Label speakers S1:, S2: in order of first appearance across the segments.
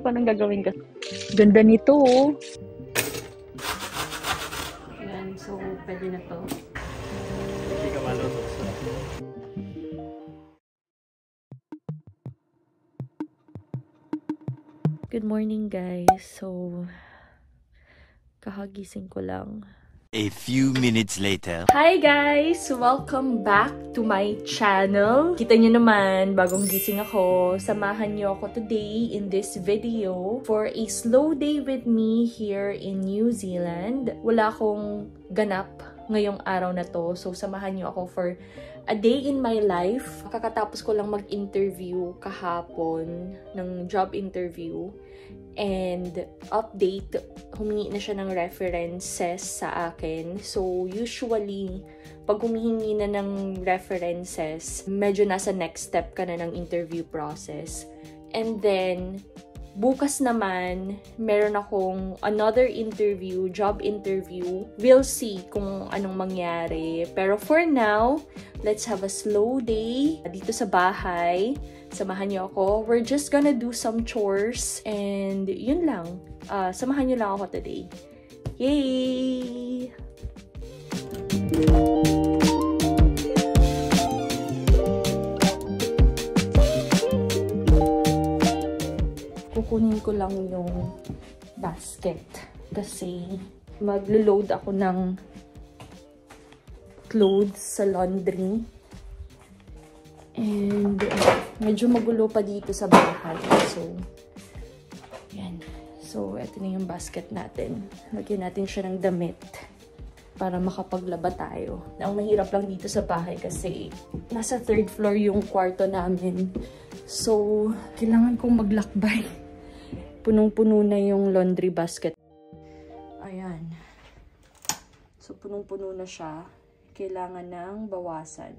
S1: kung anong gagawin ka. Ganda nito, oh.
S2: Yan, so pwede na to.
S3: Hindi ka maluto.
S2: Good morning, guys. So, kakagising ko lang.
S4: A few minutes later.
S2: Hi guys! Welcome back to my channel. Kita nyo naman, bagong gising ako. Samahan nyo ako today in this video for a slow day with me here in New Zealand. Wala akong ganap ngayong araw na to. So, samahan nyo ako for a day in my life. Kakatapos ko lang mag-interview kahapon ng job interview. And update, humingi na siya ng references sa akin. So, usually, pag humihingi na ng references, medyo nasa next step ka na ng interview process. And then, bukas naman, meron akong another interview, job interview. We'll see kung anong mangyari. Pero for now, let's have a slow day dito sa bahay. Samahan niyo ako. We're just gonna do some chores. And yun lang. Samahan niyo lang ako today. Yay! Kukunin ko lang yung basket. Kasi maglo-load ako ng clothes sa laundry. And medyo magulo pa dito sa bahay. So, yan. So, ito na yung basket natin. Lagyan natin siya ng damit para makapaglaba tayo. Ang mahirap lang dito sa bahay kasi nasa 3rd floor yung kwarto namin. So, kailangan kong maglakbay. Punong-puno na yung laundry basket. Ayan. So, punong-puno na siya. Kailangan ng bawasan.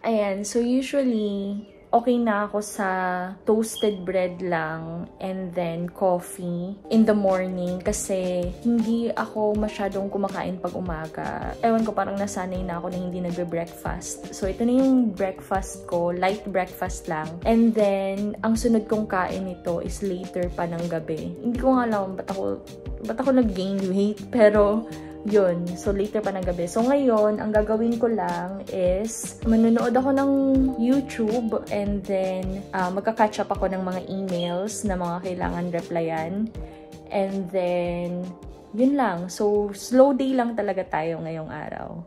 S2: Ayan, so usually, okay na ako sa toasted bread lang and then coffee in the morning kasi hindi ako masyadong kumakain pag umaga. Ewan ko, parang nasanay na ako na hindi nagbe-breakfast. So, ito na yung breakfast ko, light breakfast lang. And then, ang sunod kong kain ito is later pa ng gabi. Hindi ko nga alam ba't ako nag-gain weight, pero yun. So, later pa ng gabi. So, ngayon, ang gagawin ko lang is manonood ako ng YouTube and then magka-catch up ako ng mga emails na mga kailangan replyan. And then, yun lang. So, slow day lang talaga tayo ngayong araw.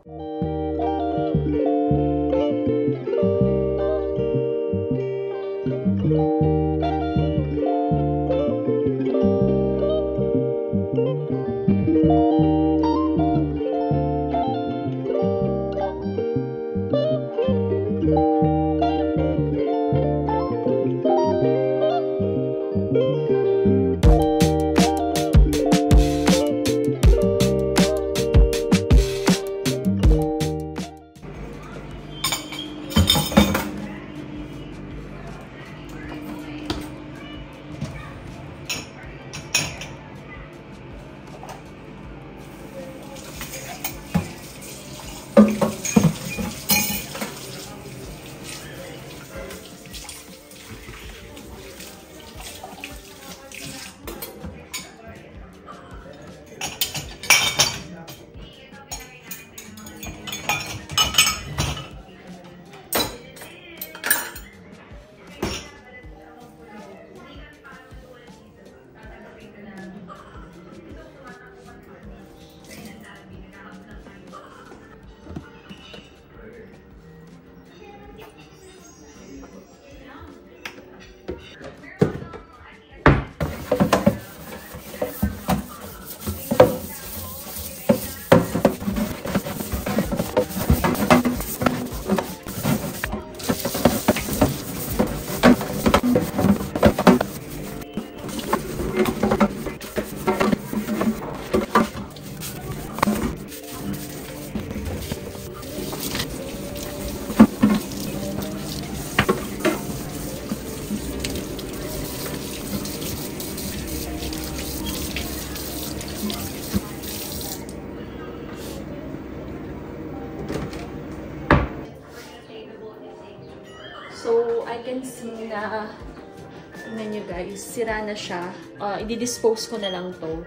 S2: So, I can see na, tingnan nyo guys, sira na siya. I-dispose ko na lang to.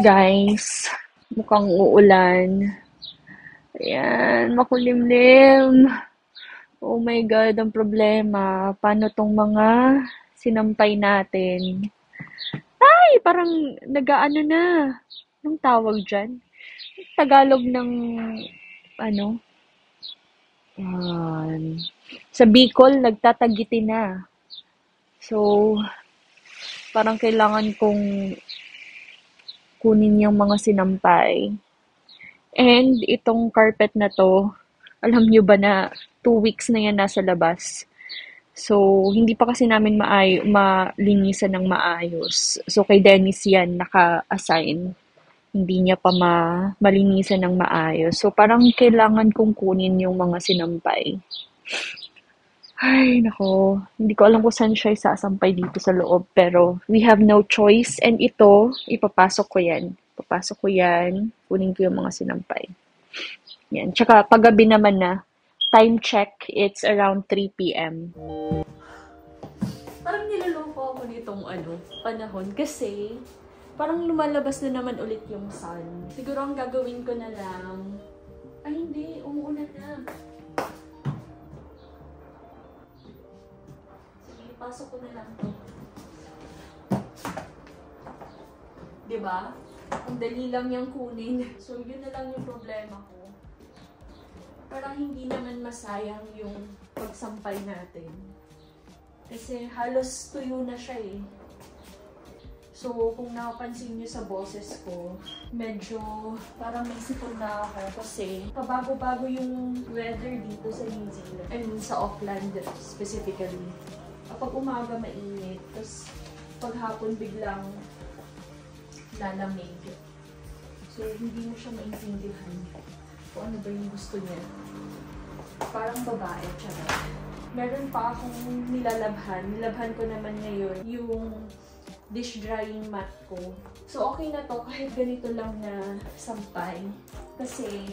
S1: Guys, mukhang uulan. Ayan, makulimlim. Oh my God, ang problema. Paano tong mga sinampay natin? Ay, parang nag-aano na. Anong tawag dyan? Tagalog ng, ano? Sa Bicol, nagtatagiti na. So, parang kailangan kong kunin yung mga sinampay. And itong carpet na to, alam nyo ba na 2 weeks na yan nasa labas. So, hindi pa kasi namin malinisan ng maayos. So, kay Dennis yan naka-assign. Hindi niya pa malinisan ng maayos. So, parang kailangan kong kunin yung mga sinampay. Ay, nako. Hindi ko alam kung saan siya isasampay dito sa loob. Pero, we have no choice. And ito, ipapasok ko yan. Kunin ko yung mga sinampay. Yan. Tsaka, paggabi naman na, time check, it's around 3 p.m.
S2: Parang niloloko ako nitong panahon kasi parang lumalabas na naman ulit yung sun. Siguro ang gagawin ko na lang, ay hindi, umuulan na. Sige, pasok ko na lang to. Diba? Ang dali lang yung kunin. So, yun na lang yung problema ko. Parang hindi naman masayang yung pagsampay natin. Kasi halos tuyo na siya eh. So, kung napansin nyo sa boses ko, medyo parang may sipon na ako kasi pabago-bago yung weather dito sa New Zealand. I mean, sa Auckland specifically. Kapag umaga mainit, tapos paghapon biglang lalamig. So, hindi mo siya maintindihan kung ano ba yung gusto niya. Parang babae, charot. Meron pa akong nilalabhan. Nilabhan ko naman ngayon yung dish drying mat ko. So, okay na to kahit ganito lang na sampay. Kasi,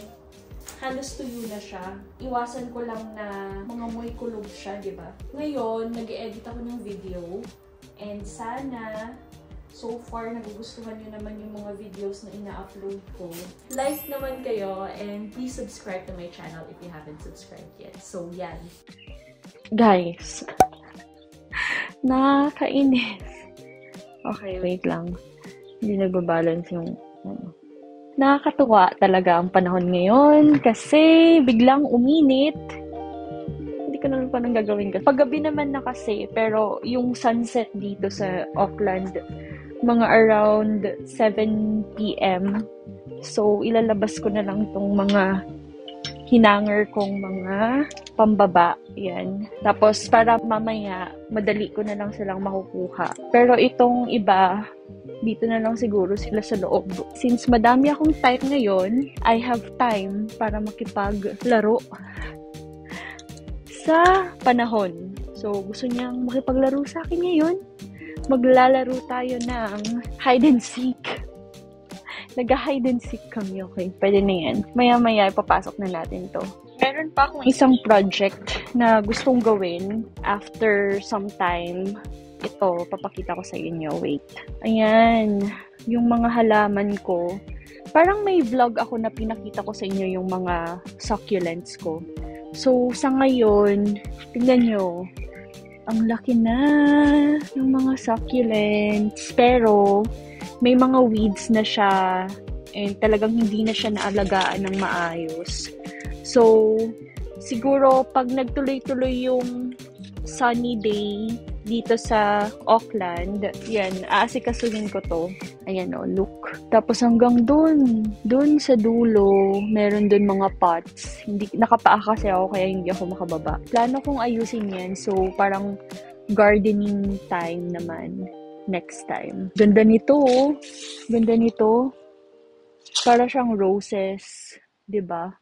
S2: halos tuyo na siya. Iwasan ko lang na mga moy kulog siya, di ba? Ngayon, nag-edit ako ng video. And sana, so far, nagugustuhan nyo naman yung mga videos na ina-upload ko. Like naman kayo and please subscribe to my channel if you haven't subscribed yet. So, yan.
S1: Guys, nakakainis. Okay, wait lang. Hindi nagbabalance yung Nakakatuwa talaga ang panahon ngayon kasi biglang uminit. Hindi ko naman pa nang gagawin ko. Paggabi naman na kasi, pero yung sunset dito sa Auckland, mga around 7 p.m. So, ilalabas ko na lang tong mga hinanger kong mga pambaba. Yan. Tapos, para mamaya, madali ko na lang silang makukuha. Pero itong iba, dito na lang siguro sila sa loob. Since madami akong time ngayon, I have time para makipaglaro sa panahon. So, gusto niyang makipaglaro sa akin ngayon? Maglalaro tayo ng hide and seek. Nag-hide and seek kami, okay? Pwede na yan. Maya-maya, ipapasok na natin to. Meron pa akong isang project na gustong gawin after some time. Ito, papakita ko sa inyo. Wait. Ayan. Yung mga halaman ko. Parang may vlog ako na pinakita ko sa inyo yung mga succulents ko. So, sa ngayon, tingnan nyo. Ang laki na ng mga succulents. Pero, may mga weeds na siya and talagang hindi na siya naalagaan ng maayos. So, siguro pag nagtuloy-tuloy yung sunny day dito sa Auckland, yan, aasikasuhin ko to. Ayan o, look. Tapos hanggang dun sa dulo, meron dun mga pots. Hindi, nakapaa kasi ako kaya hindi ako makababa. Plano kong ayusin yan, so parang gardening time naman. Next time. Ganda nito, oh. Ganda nito. Para siyang roses, 'di ba?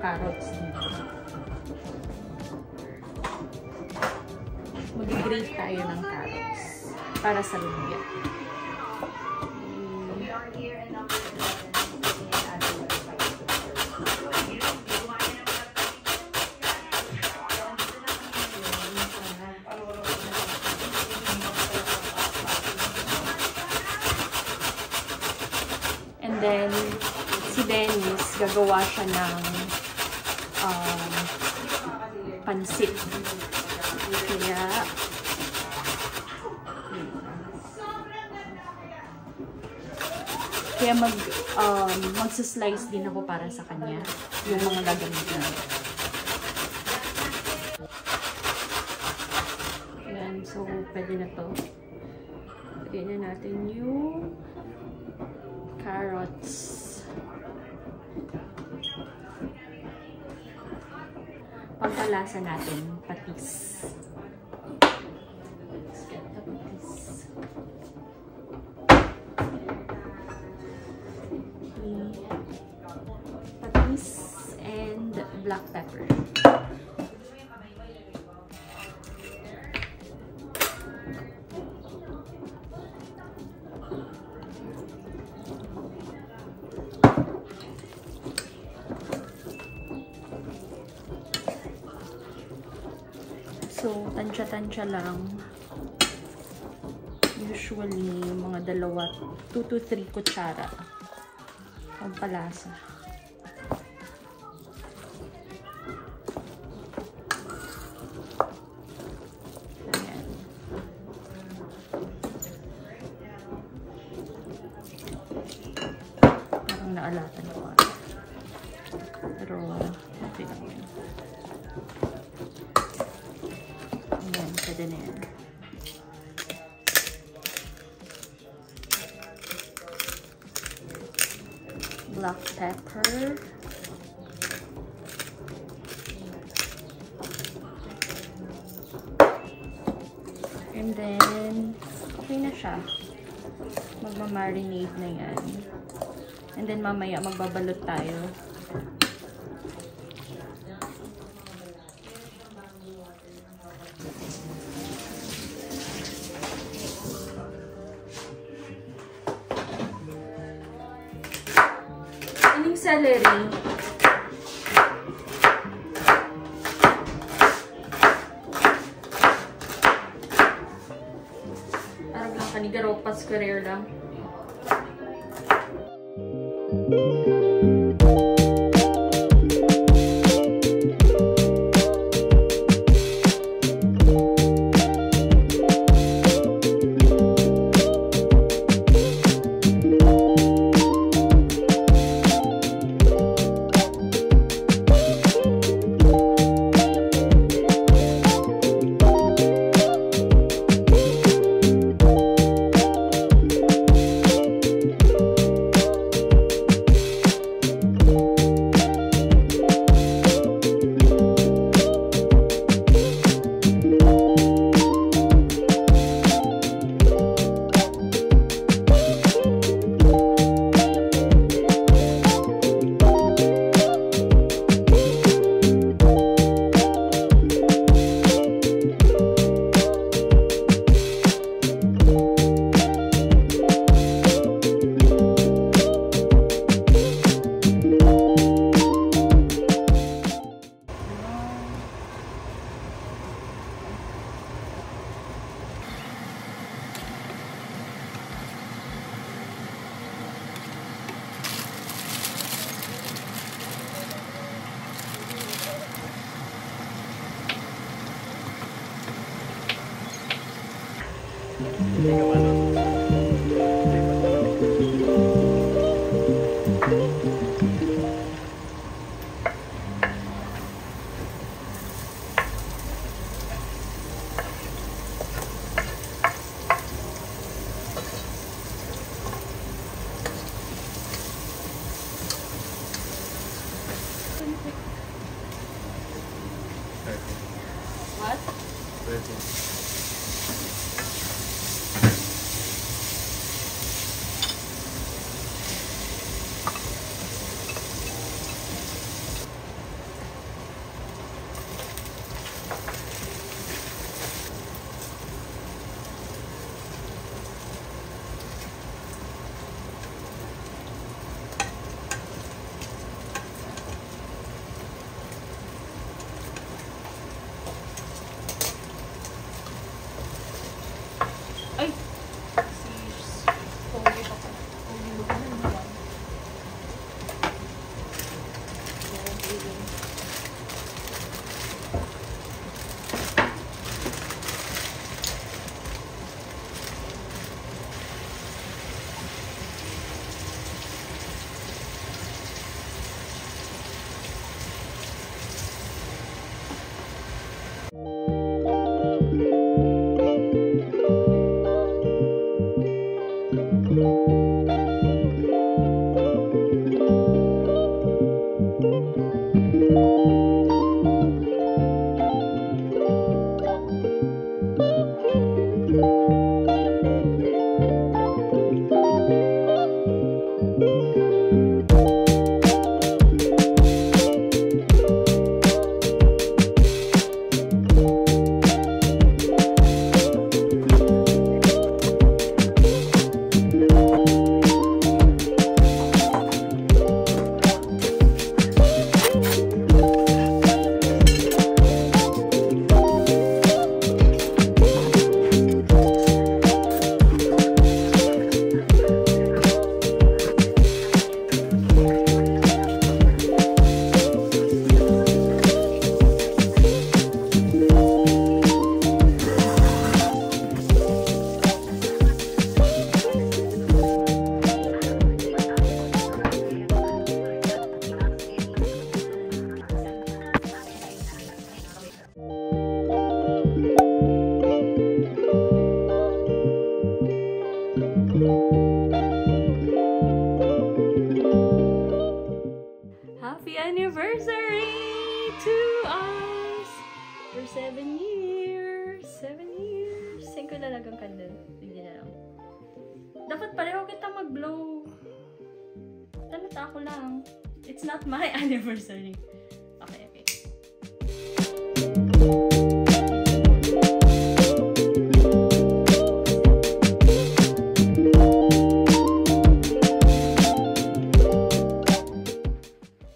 S2: carrots dito. Mag-grate tayo ng carrots para sa lumpia. And then, si Dennis, gagawa siya ng pansit. Kaya magsa-slice din ako para sa kanya yung mga gagamitin niya. Ayan, so pwede na to. Lagyan na natin yung carrots. Pagkalasa natin, patis. Let's get the patis. Patis and black pepper. So, tansya-tansya lang. Usually, mga 2 to 3 kutsara. Pampalasa. Ayan. Parang naalatan ko. Pero, okay lang yun. Ayan, pwede na yan. Black pepper. And then, okay na siya. Magmamarinate na yan. And then, mamaya magbabalot tayo. Celery. Parang lang kanigaropas career lang. What?
S3: 13.
S2: for 7 years. 7 years. Saan ko lalagang candle? Hindi na lang. Dapat pareho kita mag-blow. Talata ako lang. It's not my anniversary. Okay, okay.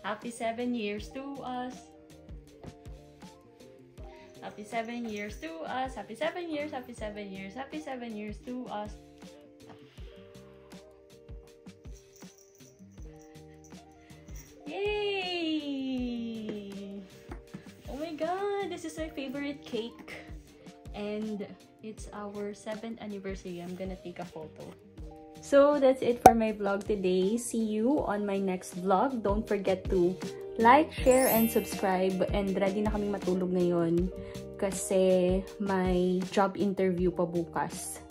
S2: Happy 7 years to us. Happy 7 years to us. Happy 7 years. Happy 7 years. Happy 7 years to us. Yay! Oh my god, this is my favorite cake. And it's our 7th anniversary. I'm gonna take a photo. So that's it for my vlog today. See you on my next vlog. Don't forget to like, share, and subscribe. And ready na kaming matulog ngayon kasi may job interview pa bukas.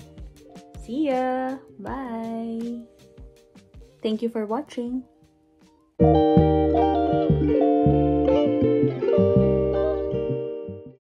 S2: See ya! Bye! Thank you for watching.